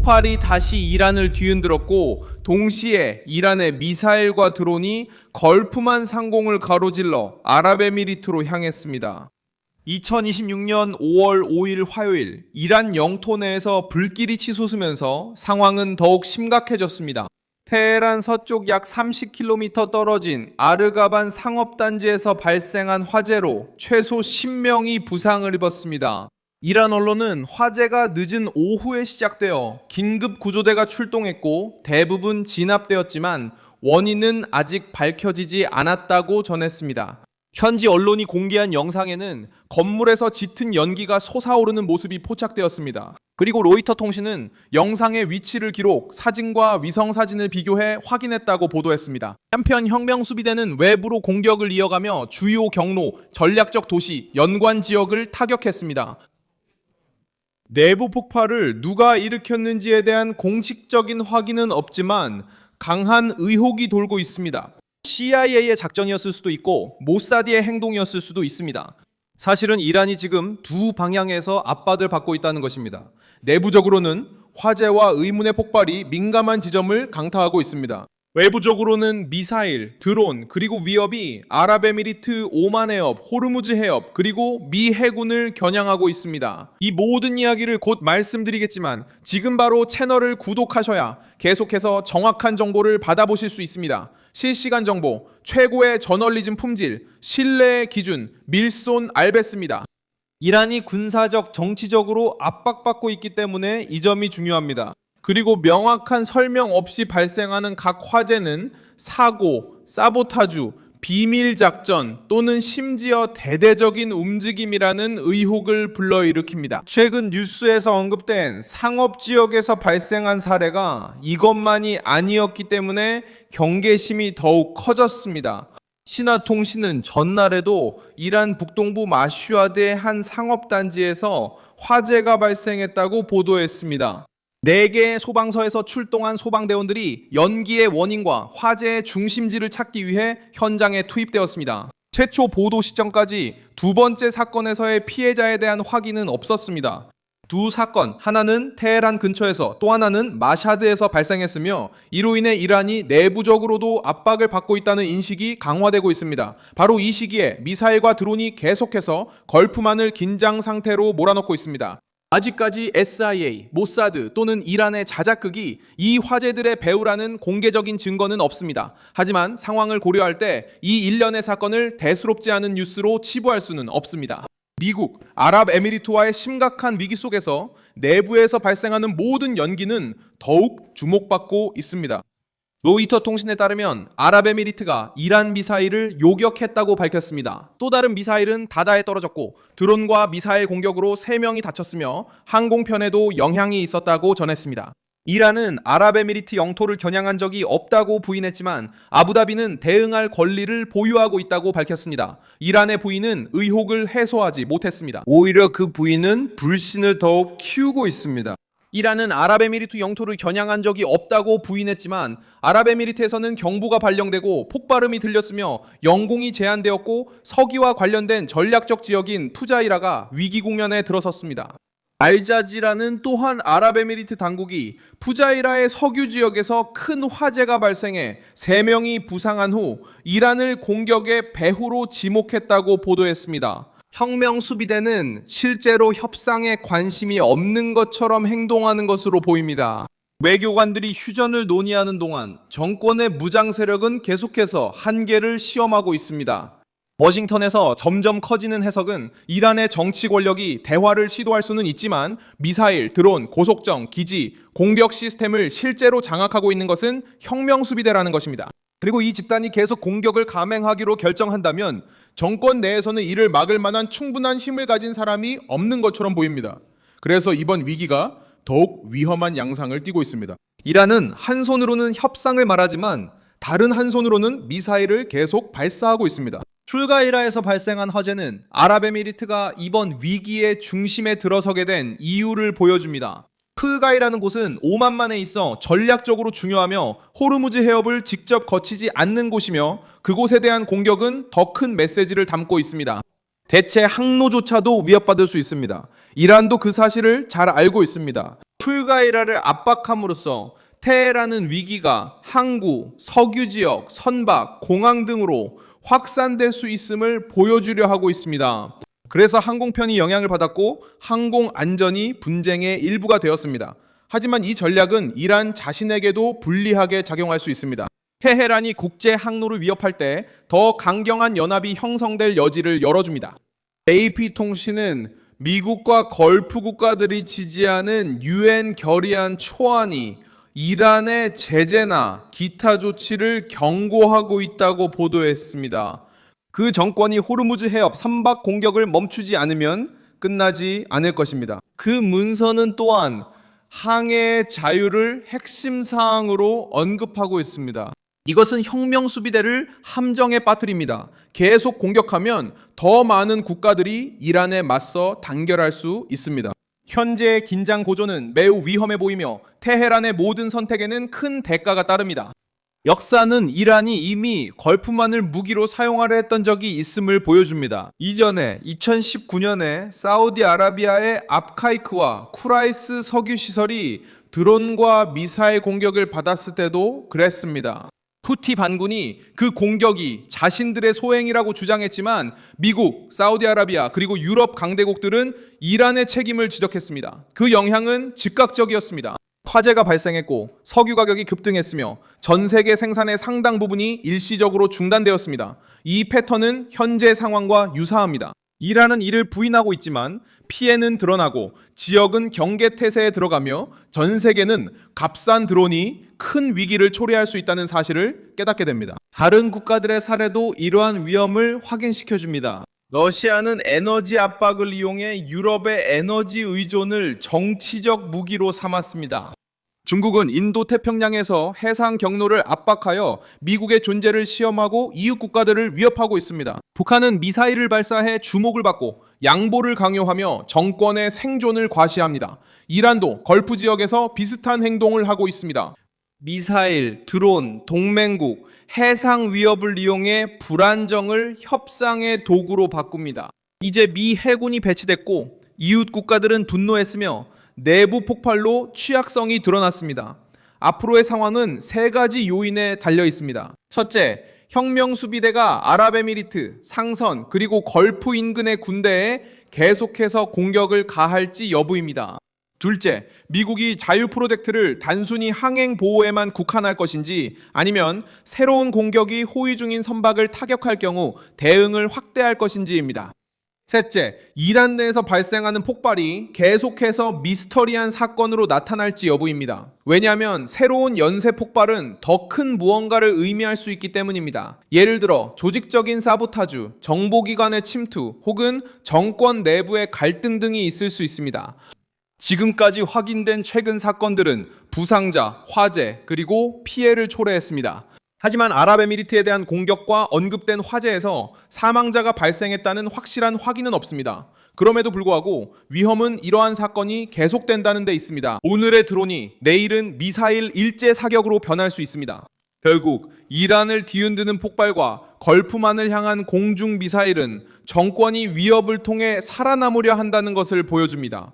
폭발이 다시 이란을 뒤흔들었고 동시에 이란의 미사일과 드론이 걸프만 상공을 가로질러 아랍에미리트로 향했습니다. 2026년 5월 5일 화요일 이란 영토 내에서 불길이 치솟으면서 상황은 더욱 심각해졌습니다. 테헤란 서쪽 약 30km 떨어진 아르가반 상업단지에서 발생한 화재로 최소 10명이 부상을 입었습니다. 이란 언론은 화재가 늦은 오후에 시작되어 긴급 구조대가 출동했고 대부분 진압되었지만 원인은 아직 밝혀지지 않았다고 전했습니다. 현지 언론이 공개한 영상에는 건물에서 짙은 연기가 솟아오르는 모습이 포착되었습니다. 그리고 로이터 통신은 영상의 위치를 기록, 사진과 위성 사진을 비교해 확인했다고 보도했습니다. 한편 혁명수비대는 외부로 공격을 이어가며 주요 경로, 전략적 도시, 연관 지역을 타격했습니다. 내부 폭발을 누가 일으켰는지에 대한 공식적인 확인은 없지만 강한 의혹이 돌고 있습니다. CIA의 작전이었을 수도 있고 모사드의 행동이었을 수도 있습니다. 사실은 이란이 지금 두 방향에서 압박을 받고 있다는 것입니다. 내부적으로는 화재와 의문의 폭발이 민감한 지점을 강타하고 있습니다. 외부적으로는 미사일, 드론, 그리고 위협이 아랍에미리트 오만 해협, 호르무즈 해협, 그리고 미 해군을 겨냥하고 있습니다. 이 모든 이야기를 곧 말씀드리겠지만 지금 바로 채널을 구독하셔야 계속해서 정확한 정보를 받아보실 수 있습니다. 실시간 정보, 최고의 저널리즘 품질, 신뢰의 기준, 밀손 알베스입니다. 이란이 군사적, 정치적으로 압박받고 있기 때문에 이 점이 중요합니다. 그리고 명확한 설명 없이 발생하는 각 화재는 사고, 사보타주, 비밀작전 또는 심지어 대대적인 움직임이라는 의혹을 불러일으킵니다. 최근 뉴스에서 언급된 상업지역에서 발생한 사례가 이것만이 아니었기 때문에 경계심이 더욱 커졌습니다. 신화통신은 전날에도 이란 북동부 마슈아드의 한 상업단지에서 화재가 발생했다고 보도했습니다. 4개의 소방서에서 출동한 소방대원들이 연기의 원인과 화재의 중심지를 찾기 위해 현장에 투입되었습니다. 최초 보도 시점까지 두 번째 사건에서의 피해자에 대한 확인은 없었습니다. 두 사건, 하나는 테헤란 근처에서 또 하나는 마샤드에서 발생했으며 이로 인해 이란이 내부적으로도 압박을 받고 있다는 인식이 강화되고 있습니다. 바로 이 시기에 미사일과 드론이 계속해서 걸프만을 긴장 상태로 몰아넣고 있습니다. 아직까지 SIA, 모사드 또는 이란의 자작극이 이 화재들의 배후라는 공개적인 증거는 없습니다. 하지만 상황을 고려할 때 이 일련의 사건을 대수롭지 않은 뉴스로 치부할 수는 없습니다. 미국, 아랍에미리트와의 심각한 위기 속에서 내부에서 발생하는 모든 연기는 더욱 주목받고 있습니다. 로이터 통신에 따르면 아랍에미리트가 이란 미사일을 요격했다고 밝혔습니다. 또 다른 미사일은 다다에 떨어졌고 드론과 미사일 공격으로 3명이 다쳤으며 항공편에도 영향이 있었다고 전했습니다. 이란은 아랍에미리트 영토를 겨냥한 적이 없다고 부인했지만 아부다비는 대응할 권리를 보유하고 있다고 밝혔습니다. 이란의 부인은 의혹을 해소하지 못했습니다. 오히려 그 부인은 불신을 더욱 키우고 있습니다. 이란은 아랍에미리트 영토를 겨냥한 적이 없다고 부인했지만 아랍에미리트에서는 경보가 발령되고 폭발음이 들렸으며 영공이 제한되었고 석유와 관련된 전략적 지역인 푸자이라가 위기 국면에 들어섰습니다. 알자지라는 또한 아랍에미리트 당국이 푸자이라의 석유 지역에서 큰 화재가 발생해 3명이 부상한 후 이란을 공격의 배후로 지목했다고 보도했습니다. 혁명수비대는 실제로 협상에 관심이 없는 것처럼 행동하는 것으로 보입니다. 외교관들이 휴전을 논의하는 동안 정권의 무장 세력은 계속해서 한계를 시험하고 있습니다. 워싱턴에서 점점 커지는 해석은 이란의 정치 권력이 대화를 시도할 수는 있지만 미사일, 드론, 고속정, 기지, 공격 시스템을 실제로 장악하고 있는 것은 혁명수비대라는 것입니다. 그리고 이 집단이 계속 공격을 감행하기로 결정한다면 정권 내에서는 이를 막을 만한 충분한 힘을 가진 사람이 없는 것처럼 보입니다. 그래서 이번 위기가 더욱 위험한 양상을 띠고 있습니다. 이란은 한 손으로는 협상을 말하지만 다른 한 손으로는 미사일을 계속 발사하고 있습니다. 출가이라에서 발생한 화재는 아랍에미리트가 이번 위기의 중심에 들어서게 된 이유를 보여줍니다. 푸가이라는 곳은 오만만에 있어 전략적으로 중요하며 호르무즈 해협을 직접 거치지 않는 곳이며 그곳에 대한 공격은 더 큰 메시지를 담고 있습니다. 대체 항로조차도 위협받을 수 있습니다. 이란도 그 사실을 잘 알고 있습니다. 풀가이라를 압박함으로써 테헤란은 위기가 항구, 석유 지역, 선박, 공항 등으로 확산될 수 있음을 보여주려 하고 있습니다. 그래서 항공편이 영향을 받았고 항공 안전이 분쟁의 일부가 되었습니다. 하지만 이 전략은 이란 자신에게도 불리하게 작용할 수 있습니다. 테헤란이 국제 항로를 위협할 때 더 강경한 연합이 형성될 여지를 열어줍니다. AP통신은 미국과 걸프 국가들이 지지하는 유엔 결의안 초안이 이란의 제재나 기타 조치를 경고하고 있다고 보도했습니다. 그 정권이 호르무즈 해협 선박 공격을 멈추지 않으면 끝나지 않을 것입니다. 그 문서는 또한 항해의 자유를 핵심 사항으로 언급하고 있습니다. 이것은 혁명수비대를 함정에 빠뜨립니다. 계속 공격하면 더 많은 국가들이 이란에 맞서 단결할 수 있습니다. 현재의 긴장 고조는 매우 위험해 보이며 테헤란의 모든 선택에는 큰 대가가 따릅니다. 역사는 이란이 이미 걸프만을 무기로 사용하려 했던 적이 있음을 보여줍니다. 이전에 2019년에 사우디아라비아의 압카이크와 쿠라이스 석유 시설이 드론과 미사일 공격을 받았을 때도 그랬습니다. 후티 반군이 그 공격이 자신들의 소행이라고 주장했지만 미국, 사우디아라비아 그리고 유럽 강대국들은 이란의 책임을 지적했습니다. 그 영향은 즉각적이었습니다. 화재가 발생했고 석유 가격이 급등했으며 전 세계 생산의 상당 부분이 일시적으로 중단되었습니다. 이 패턴은 현재 상황과 유사합니다. 이란은 이를 부인하고 있지만 피해는 드러나고 지역은 경계태세에 들어가며 전 세계는 값싼 드론이 큰 위기를 초래할 수 있다는 사실을 깨닫게 됩니다. 다른 국가들의 사례도 이러한 위험을 확인시켜줍니다. 러시아는 에너지 압박을 이용해 유럽의 에너지 의존을 정치적 무기로 삼았습니다. 중국은 인도 태평양에서 해상 경로를 압박하여 미국의 존재를 시험하고 이웃 국가들을 위협하고 있습니다. 북한은 미사일을 발사해 주목을 받고 양보를 강요하며 정권의 생존을 과시합니다. 이란도 걸프 지역에서 비슷한 행동을 하고 있습니다. 미사일, 드론, 동맹국, 해상 위협을 이용해 불안정을 협상의 도구로 바꿉니다. 이제 미 해군이 배치됐고 이웃 국가들은 분노했으며 내부 폭발로 취약성이 드러났습니다. 앞으로의 상황은 세 가지 요인에 달려 있습니다. 첫째, 혁명수비대가 아랍에미리트, 상선, 그리고 걸프 인근의 군대에 계속해서 공격을 가할지 여부입니다. 둘째, 미국이 자유 프로젝트를 단순히 항행 보호에만 국한할 것인지 아니면 새로운 공격이 호위 중인 선박을 타격할 경우 대응을 확대할 것인지입니다. 셋째, 이란 내에서 발생하는 폭발이 계속해서 미스터리한 사건으로 나타날지 여부입니다. 왜냐하면 새로운 연쇄 폭발은 더 큰 무언가를 의미할 수 있기 때문입니다. 예를 들어 조직적인 사보타주, 정보기관의 침투 혹은 정권 내부의 갈등 등이 있을 수 있습니다. 지금까지 확인된 최근 사건들은 부상자, 화재, 그리고 피해를 초래했습니다. 하지만 아랍에미리트에 대한 공격과 언급된 화재에서 사망자가 발생했다는 확실한 확인은 없습니다. 그럼에도 불구하고 위험은 이러한 사건이 계속된다는 데 있습니다. 오늘의 드론이 내일은 미사일 일제 사격으로 변할 수 있습니다. 결국 이란을 뒤흔드는 폭발과 걸프만을 향한 공중 미사일은 정권이 위협을 통해 살아남으려 한다는 것을 보여줍니다.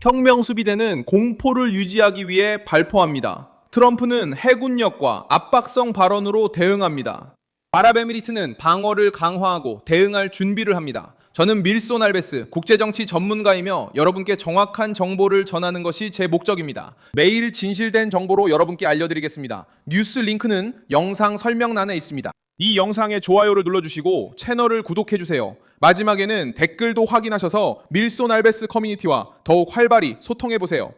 혁명수비대는 공포를 유지하기 위해 발포합니다. 트럼프는 해군력과 압박성 발언으로 대응합니다. 아랍에미리트는 방어를 강화하고 대응할 준비를 합니다. 저는 밀손 알베스 국제정치 전문가이며 여러분께 정확한 정보를 전하는 것이 제 목적입니다. 매일 진실된 정보로 여러분께 알려드리겠습니다. 뉴스 링크는 영상 설명란에 있습니다. 이 영상에 좋아요를 눌러주시고 채널을 구독해주세요. 마지막에는 댓글도 확인하셔서 밀손 알베스 커뮤니티와 더욱 활발히 소통해보세요.